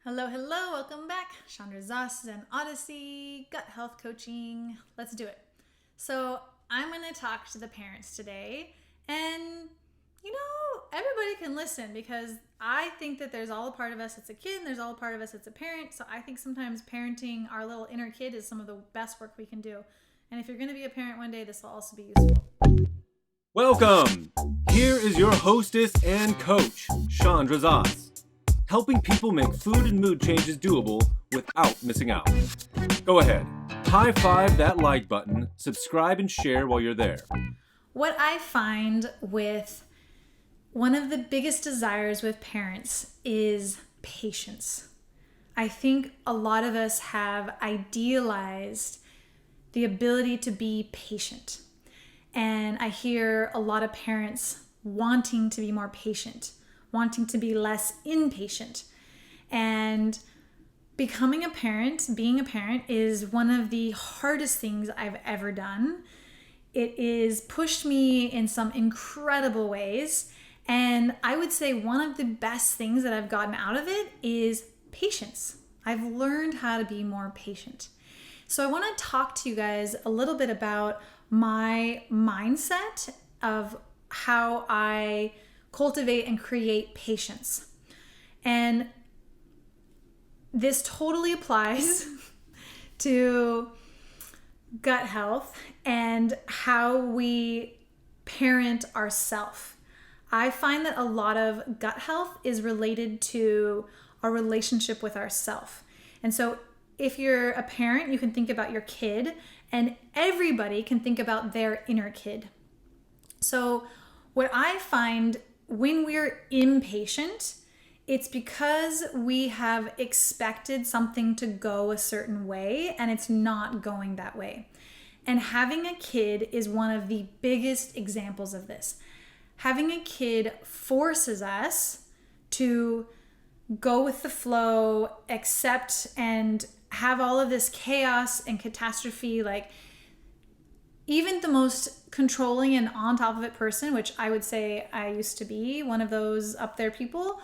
Hello, welcome back. Chandra Zas, Zen Odyssey, gut health coaching. Let's do it. So I'm going to talk to the parents today, and everybody can listen because I think that there's all a part of us that's a kid and there's all a part of us that's a parent. So I think sometimes parenting our little inner kid is some of the best work we can do. And if you're going to be a parent one day, this will also be useful. Welcome! Here is your hostess and coach, Chandra Zas, helping people make food and mood changes doable without missing out. Go ahead, high five that like button, subscribe and share while you're there. What I find with one of the biggest desires with parents is patience. I think a lot of us have idealized the ability to be patient. And I hear a lot of parents wanting to be more patient, wanting to be less impatient. And becoming a parent, being a parent, is one of the hardest things I've ever done. It is pushed me in some incredible ways. And I would say one of the best things that I've gotten out of it is patience. I've learned how to be more patient. So I want to talk to you guys a little bit about my mindset of how I cultivate and create patience. And this totally applies to gut health and how we parent ourselves. I find that a lot of gut health is related to our relationship with ourselves. And so if you're a parent, you can think about your kid, and everybody can think about their inner kid. So what I find when we're impatient, it's because we have expected something to go a certain way and it's not going that way. And having a kid is one of the biggest examples of this. Having a kid forces us to go with the flow, accept and have all of this chaos and catastrophe. Like, even the most controlling and on top of it person, which I would say I used to be one of those up there people,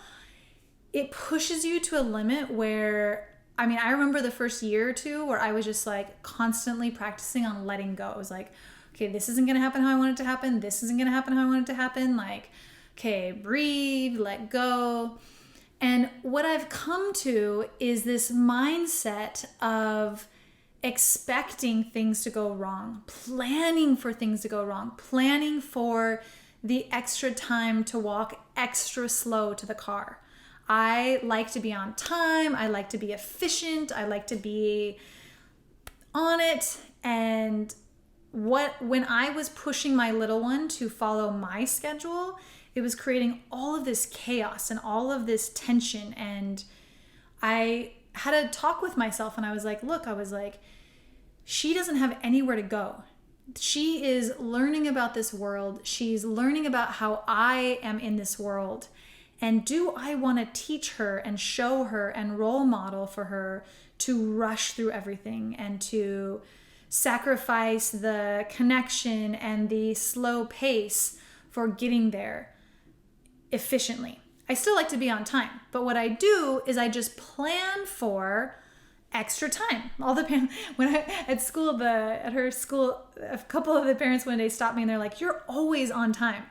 it pushes you to a limit where, I remember the first year or two where I was just like constantly practicing on letting go. I was like, okay, this isn't going to happen how I want it to happen. This isn't going to happen how I want it to happen. Like, okay, breathe, let go. And what I've come to is this mindset of expecting things to go wrong, planning for things to go wrong, planning for the extra time to walk extra slow to the car. I like to be on time. I like to be efficient. I like to be on it. And when I was pushing my little one to follow my schedule, it was creating all of this chaos and all of this tension. And I had a talk with myself and I was like, she doesn't have anywhere to go. She is learning about this world. She's learning about how I am in this world. And do I want to teach her and show her and role model for her to rush through everything and to sacrifice the connection and the slow pace for getting there efficiently? I still like to be on time, but what I do is I just plan for extra time. All the parents, at her school, a couple of the parents one day stopped me and they're like, "You're always on time."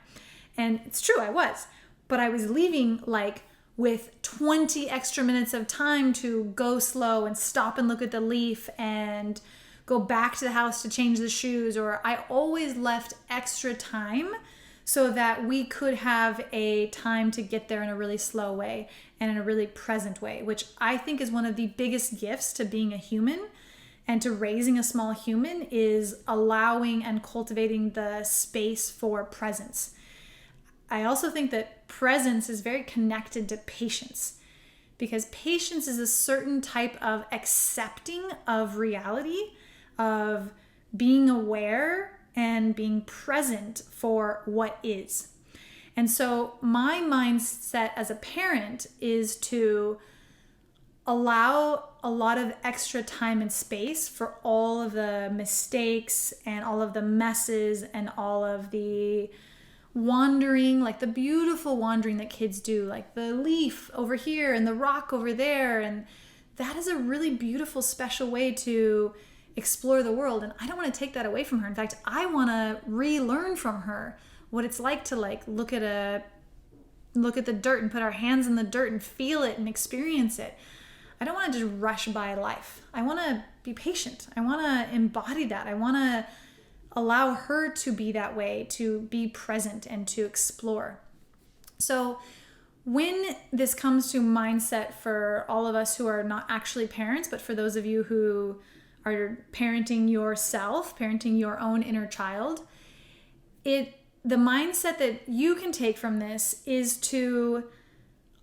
And it's true, I was, but I was leaving like with 20 extra minutes of time to go slow and stop and look at the leaf and go back to the house to change the shoes. Or I always left extra time so that we could have a time to get there in a really slow way and in a really present way, which I think is one of the biggest gifts to being a human and to raising a small human, is allowing and cultivating the space for presence. I also think that presence is very connected to patience, because patience is a certain type of accepting of reality, of being aware and being present for what is. And so my mindset as a parent is to allow a lot of extra time and space for all of the mistakes and all of the messes and all of the wandering, like the beautiful wandering that kids do, like the leaf over here and the rock over there. And that is a really beautiful, special way to explore the world. And I don't want to take that away from her. In fact, I want to relearn from her what it's like to like look at the dirt and put our hands in the dirt and feel it and experience it. I don't want to just rush by life. I want to be patient. I want to embody that. I want to allow her to be that way, to be present and to explore. So when this comes to mindset for all of us who are not actually parents, but for those of you who are parenting yourself, parenting your own inner child, the mindset that you can take from this is to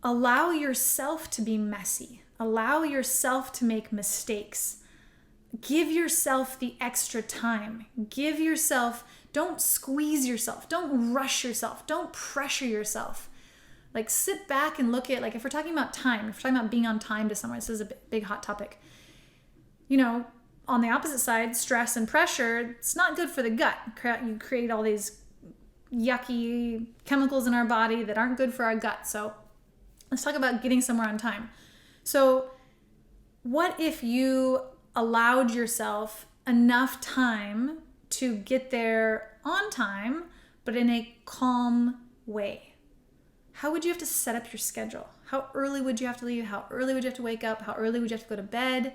allow yourself to be messy. Allow yourself to make mistakes. Give yourself the extra time. Don't squeeze yourself. Don't rush yourself. Don't pressure yourself. Like sit back and look at, like if we're talking about time, if we're talking about being on time to someone, this is a big hot topic. You know, on the opposite side, stress and pressure, it's not good for the gut. You create all these yucky chemicals in our body that aren't good for our gut. So let's talk about getting somewhere on time. So what if you allowed yourself enough time to get there on time, but in a calm way? How would you have to set up your schedule? How early would you have to leave? How early would you have to wake up? How early would you have to go to bed?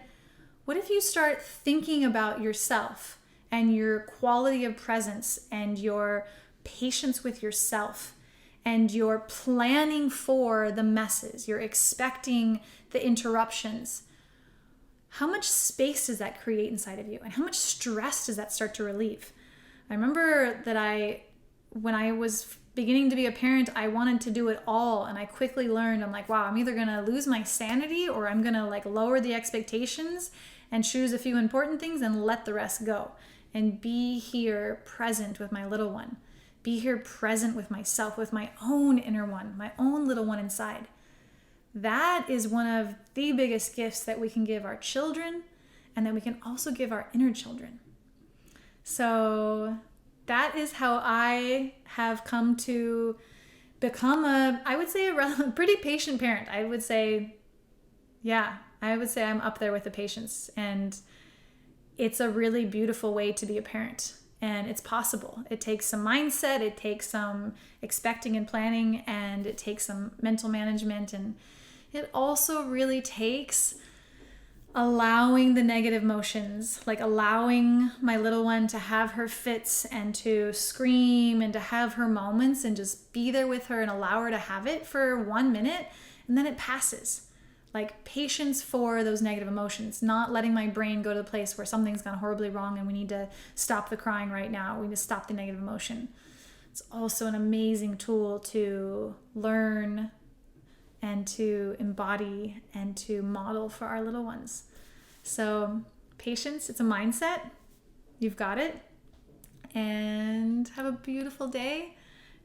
What if you start thinking about yourself and your quality of presence and your patience with yourself, and you're planning for the messes, you're expecting the interruptions? How much space does that create inside of you? And how much stress does that start to relieve? I remember that when I was beginning to be a parent, I wanted to do it all. And I quickly learned, I'm like, wow, I'm either going to lose my sanity or I'm going to like lower the expectations and choose a few important things and let the rest go and be here present with my little one. Be here present with myself, with my own inner one, my own little one inside. That is one of the biggest gifts that we can give our children and that we can also give our inner children. So that is how I have come to become I would say a pretty patient parent. I would say I'm up there with the patience, and it's a really beautiful way to be a parent. And it's possible. It takes some mindset, it takes some expecting and planning, and it takes some mental management. And it also really takes allowing the negative emotions, like allowing my little one to have her fits and to scream and to have her moments and just be there with her and allow her to have it for 1 minute, and then it passes. Like patience for those negative emotions, not letting my brain go to the place where something's gone horribly wrong and we need to stop the crying right now. We need to stop the negative emotion. It's also an amazing tool to learn and to embody and to model for our little ones. So patience, it's a mindset. You've got it. And have a beautiful day.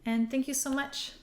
And thank you so much.